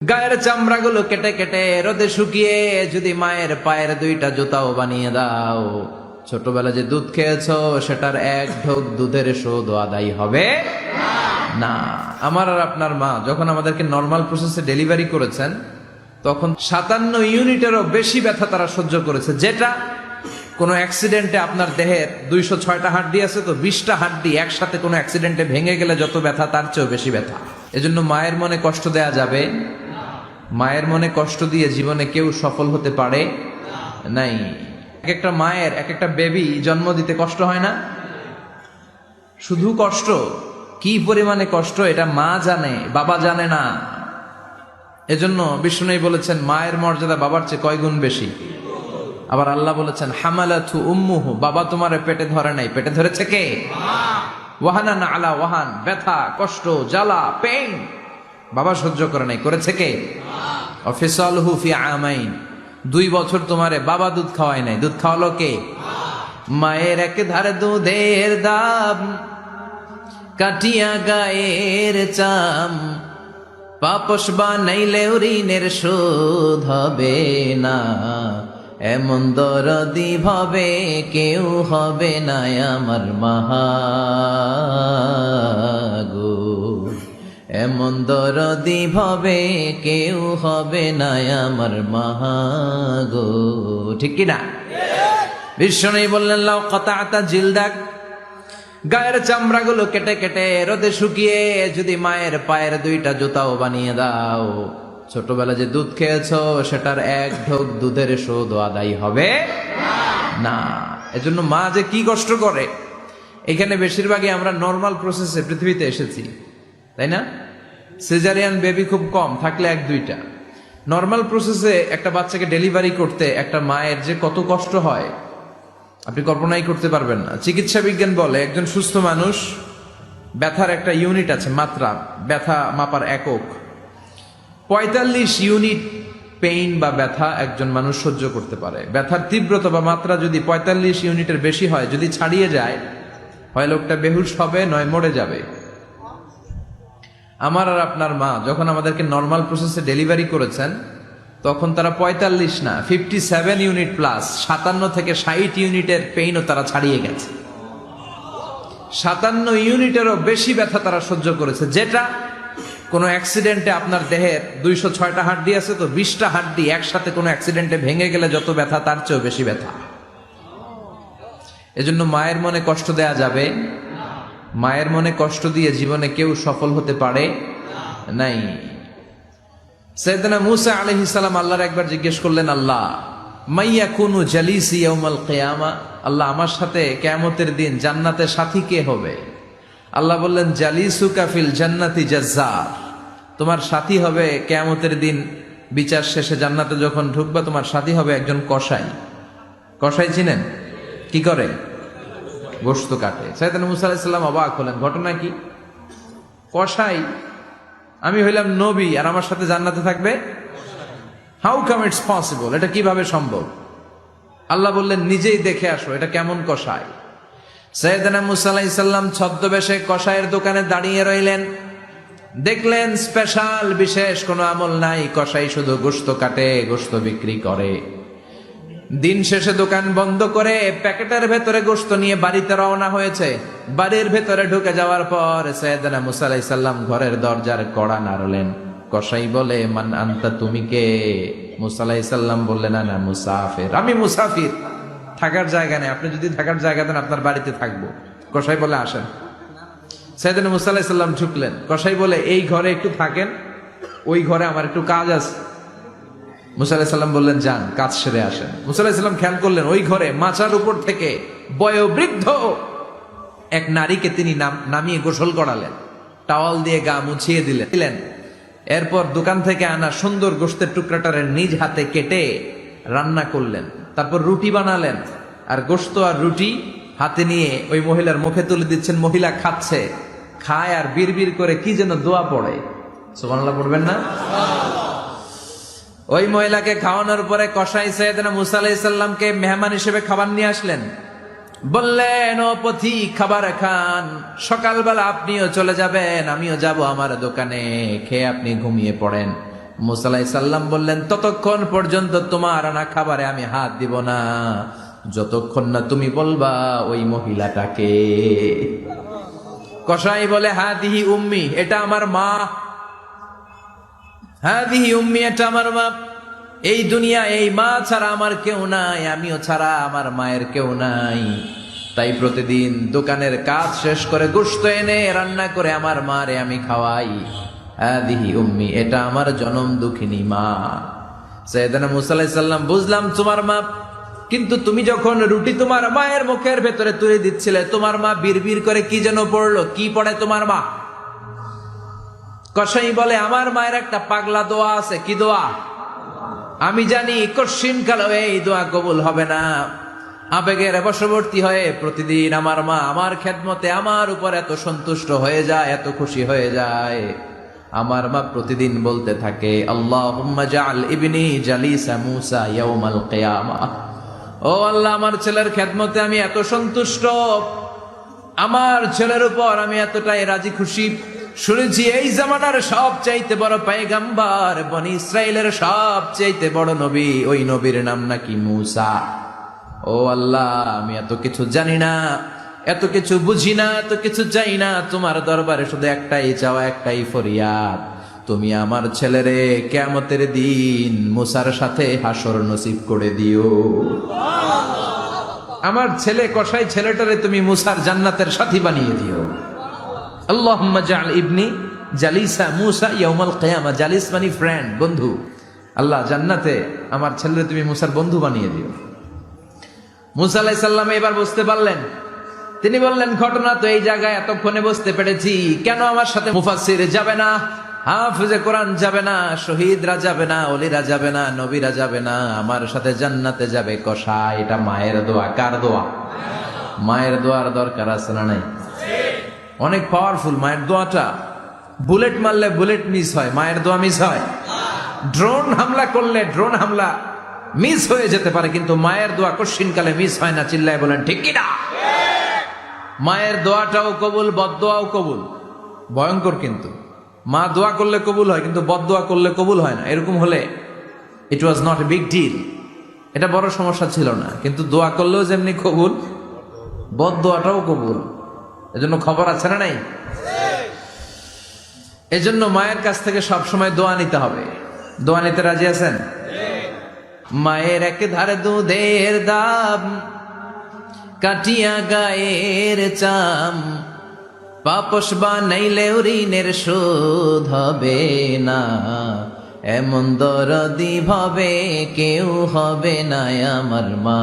গায়ের চামড়াগুলো কেটে কেটে রোদে শুকিয়ে যদি মায়ের পায়ের দুইটা জুতাও বানিয়ে দাও, ছোটবেলা যে দুধ খেয়েছো সেটার এক ঢোক দুধের শোধ আদায় হবে না। আমার আর আপনার মা যখন আমাদেরকে নর্মাল প্রসেসে ডেলিভারি করেছেন তখন 57 ইউনিটেরও বেশি ব্যথা তারা সহ্য করেছে, যেটা কোনো অ্যাক্সিডেন্টে আপনার দেহের 206টা হাড্ডি আছে তো 20টা হাড্ডি একসাথে কোনো অ্যাক্সিডেন্টে ভেঙে গেলে যত ব্যথা তার চেয়েও বেশি ব্যথা। এজন্য মায়ের মনে কষ্ট দেয়া যাবে, মায়ের মনে কষ্ট দিয়ে জীবনে কেউ সফল হতে পারে নাই। এক একটা মায়ের এক একটা বেবি জন্ম দিতে কষ্ট হয় না? শুধু কষ্ট, কি পরিমাণে কষ্ট এটা মা জানে, বাবা জানে না। এজন্য বিষ্ণু বলেছেন মায়ের মর্যাদা বাবার চেয়ে কয় গুণ বেশি। আবার আল্লাহ বলেছেন হামালাতু উম্মুহু, বাবা তোমার পেটে ধরে নাই, পেটে ধরেছে কে? ওয়াহানান আলা ওয়াহান, ব্যথা কষ্ট জ্বালা পেইন বাবা সহ্য করে নাই, করেছে কে? অফিসালহু ফি আমাইন, 2 বছর তোমারে বাবা দুধ খাওয়ায় নাই, দুধ খাওয়ালো কে? মায়ের এক ধারে দুধের দাম কাটিয়া গায়ের চাম, পাপস বানাইলে ঋণের শোধ হবে না, এমন দরদি ভাবে কেউ হবে না আমার মাগো, এমন দরদি ভাবে কেউ হবে না আমার মাগো। ঠিক কিনা? বিষ্ণু বললেন লাউ কাতাতা জিলদাক, গায়ের চামড়াগুলো কেটে কেটে রোদে শুকিয়ে যদি মায়ের পায়ের দুইটা জুতাও বানিয়ে দাও, ছোটবেলা যে দুধ খেয়েছো সেটার এক ঢোক দুধের শোধ আদায় হবে না। এজন্য মা যে কি কষ্ট করে, এখানে বেশিরভাগই আমরা নর্মাল প্রসেসে পৃথিবীতে এসেছি, তাই না? সিজারিয়ান বেবি খুব কম, থাকলে 1-2টা। নর্মাল প্রসেসে একটা বাচ্চাকে ডেলিভারি করতে একটা মায়ের যে কত কষ্ট হয় আপনি কল্পনাই করতে পারবেন না। চিকিৎসা বিজ্ঞান বলে একজন সুস্থ মানুষ ব্যথার একটা ইউনিট আছে, মাত্রা, ব্যথা মাপার একক। 45 ইউনিট পেইন বা ব্যথা একজন মানুষ সহ্য করতে পারে। ব্যথার তীব্রতা বা মাত্রা যদি 45 ইউনিটের বেশি হয়, যদি ছাড়িয়ে যায়, হয় লোকটা বেহুশ হবে নয় মরে যাবে। আমার আর আপনার মা যখন আমাদেরকে নর্মাল প্রসেসে ডেলিভারি করেছেন তখন তারা 45 না 57 ইউনিট প্লাস 57 থেকে 60 ইউনিটের পেইনও তারা ছাড়িয়ে গেছে। 57 ইউনিটেরও বেশি ব্যথা তারা সহ্য করেছে, যেটা কোনো অ্যাক্সিডেন্টে আপনার দেহের 206টা হাড্ডি আছে তো 20টা হাড্ডি একসাথে কোনো অ্যাক্সিডেন্টে ভেঙে গেলে যত ব্যথা তার চেয়েও বেশি ব্যথা। এজন্য মায়ের মনে কষ্ট দেয়া যাবে, মায়ের মনে কষ্ট দিয়ে জীবনে কেউ সফল হতে পারে নাই। সাইয়েদনা মূসা আলাইহিস সালাম আল্লাহর একবার জিজ্ঞেস করলেন, আল্লাহ মাইয়াকুনু জালিসি ইয়াউমাল কিয়ামা, আল্লাহ আমার সাথে কিয়ামতের দিন জান্নাতে সাথী কে হবে? আল্লাহ বললেন জালিসুকা ফিল জান্নাতি জাজ্জার, তোমার সাথী হবে কিয়ামতের দিন বিচার শেষে জান্নাতে যখন ঢুকবা তোমার সাথী হবে একজন কসাই। কসাই চিনেন? কি করে? গোশত কাটে। সাইয়েদনা মূসা আলাইহিস সালাম অবাক হলেন, ঘটনা কি? কসাই? আমি হইলাম নবী আর আমার সাথে জান্নাতে থাকবে? হাউ কাম ইটস পসিবল, এটা কিভাবে সম্ভব? আল্লাহ বললেন নিজেই দেখে আসো এটা কেমন কসাই। সাইয়েদনা মূসা আলাইহিস সালাম ছদ্মবেশে কসাইয়ের দোকানে দাঁড়িয়ে রইলেন, দেখলেন স্পেশাল বিশেষ কোনো আমল নাই, কসাই শুধু গোশত কাটে, গোশত বিক্রি করে। দিন শেষে দোকান বন্ধ করে প্যাকেটের ভেতরে গোশত নিয়ে বাড়িতে রওনা হয়েছে। বাড়ির ভেতরে ঢুকে যাওয়ার পর সাইয়েদনা মূসা আলাইহিস সালাম ঘরের দরজার কড়া নাড়লেন। কসাই বলে মান আনতা, তুমি কে? মূসা আলাইহিস সালাম বললেন আনা মুসাফির, আমি মুসাফির, থাকার জায়গা নেই, আপনি যদি থাকার জায়গা দেন আপনার বাড়িতে থাকবো। কসাই বলে আসেন। সাইয়েদনা মূসা আলাইহিস সালাম ঢুকলেন। কসাই বলে এই ঘরে একটু থাকেন, ওই ঘরে আমার একটু কাজ আছে। মূসা আলাইহিস সালাম বললেন যান, কাজ সেরে আসেন। মূসা আলাইহিস সালাম খেয়াল করলেন ওই ঘরে মাচার উপর থেকে বয়োবৃদ্ধ এক নারীকে তিনি নামিয়ে গোসল করালেন, টাওয়াল দিয়ে গা মুছিয়ে দিলেন। এরপর দোকান থেকে আনা সুন্দর গোশতের টুকরাটারে নিজ হাতে কেটে রান্না করলেন। তারপর রুটি বানালেন আর গোশত আর রুটি হাতে নিয়ে ওই মহিলার মুখে তুলে দিচ্ছেন। মহিলা খাচ্ছে, খায় আর বিড়বিড় করে কি যেন দোয়া পড়ে। সুবহানাল্লাহ পড়বেন না? ওই মহিলাকে খাওয়ানোর পরে কসাই সাইয়েদনা মূসা আলাইহিস সালামকে মেহমান হিসেবে খাবার নিয়ে আসলেন। বললেন ও পথিক খাবার খান, সকালবেলা আপনিও চলে যাবেন, আমিও যাব আমার দোকানে, খেয়ে আপনি ঘুমিয়ে পড়েন। মুসা আলাইহিস সালাম বললেন, ততক্ষণ পর্যন্ত তোমার আনা খাবারে আমি হাত দিব না, যতক্ষণ না তুমি বলবা ওই মহিলাটাকে। কসাই বলে, হাদিহি উম্মি, এটা আমার মা। হাদিহি উম্মি, এটা আমার মা। এই দুনিয়া এই মা ছাড়া আমার কেউ নাই, আমিও ছাড়া আমার মায়ের কেউ নাই। তাই প্রতিদিন দোকানের কাজ শেষ করে গোশত এনে রান্না করে আমার মারে আমি খাওয়াই। হাদিহি উম্মি, এটা আমার জনম দুঃখিনী মা। সাইয়েদনা মুসা আলাইহিস সালাম, বুঝলাম তোমার মা, কিন্তু তুমি যখন রুটি তোমার মায়ের মুখের ভেতরে তুলে দিচ্ছিলে, তোমার মা বিড়বিড় করে কি যেন পড়লো। কি পড়ে তোমার মা? কসাই বলে, আমার মায়ের একটা পাগলা দোয়া আছে। কি দোয়া? আমি জানি কশিন কালো এই দোয়া কবুল হবে না। আবেগের বশবর্তী হয়ে প্রতিদিন আমার মা আমার খেদমতে আমার উপর এত সন্তুষ্ট হয়ে যায়, এত খুশি হয়ে যায়। আমার মা প্রতিদিন বলতে থাকে, আল্লাহুম্মা জাআল ইবনি জালিসা মূসা ইয়াউমাল কিয়ামাহ। ও আল্লাহ, আমার ছেলের খেদমতে আমি এত সন্তুষ্ট, আমার ছেলের উপর আমি এতটাই রাজি খুশি। শুনেছি এই জামানার সবচাইতে বড় পয়গম্বর, বনি ইসরাইলের সবচাইতে বড় নবী, ওই নবীর নাম নাকি মূসা। ও আল্লাহ, আমি এত কিছু জানি না, এত কিছু বুঝি না, এত কিছু চাই না। তোমার দরবারে শুধু একটাই চাওয়া, একটাই ফরিয়াদ, তুমি আমার ছেলেরে কিয়ামতের দিন মূসার সাথে হাসর নসিব করে দিও। আমার ছেলে কসাই ছেলেটারে তুমি মূসার জান্নাতের সাথী বানিয়ে দিও। আল্লাহুম্মা জাআল ইবনি জালিসা মূসা ইয়াউমাল কিয়ামা। জালিস মানে ফ্রেন্ড, বন্ধু। আল্লাহ, জান্নাতে আমার ছেলেরে তুমি মূসার বন্ধু বানিয়ে দিও। মূসা আলাইহিস সালাম এবার বুঝতে পারলেন। তিনি বললেন, ঘটনা তো এই জায়গায় এতক্ষণে বুঝতে পেরেছি। কেন আমার সাথে মুফাসসির যাবে না, হাফেজে কোরআন যাবে না, শহীদরা যাবে না, ওলিরা যাবে না, নবীরা যাবে না, আমার সাথে জান্নাতে যাবে কসাই। এটা মায়ের দোয়া। কার দোয়া? মায়ের দোয়ার দরকার আছে না নাই? অনেক পাওয়ারফুল মায়ের দোয়াটা। বুলেট মারলে বুলেট মিস হয়, মায়ের দোয়া মিস হয়? ড্রোন হামলা করলে ড্রোন হামলা মিস হয়ে যেতে পারে, কিন্তু মায়ের দোয়া কশিনকালে মিস হয় না। চিল্লায় বলেন ঠিক কিনা? মায়ের দোয়াটাও কবুল, বদদোয়াও কবুল। ভয়ঙ্কর কিন্তু। মা দোয়া করলে কবুল হয়, কিন্তু বদদোয়া করলে কবুল হয় না। এরকম হলে it was not a big deal, এটা বড় সমস্যা ছিল না। কিন্তু দোয়া করলেও যেমনি কবুল, বদদোয়াটাও কবুল। এজন্য খবর আছে না নাই? এজন্য মায়ের কাছ থেকে সবসময় দোয়া নিতে হবে। দোয়া নিতে রাজি আছেন? মায়ের এক ধারে দুধের দাম, কাটিয়া গায়ের চাম, পাপস বানাইলেও ঋণের শোধ হবে না, এমন দরদি ভাবে কেউ হবে না আমার মা।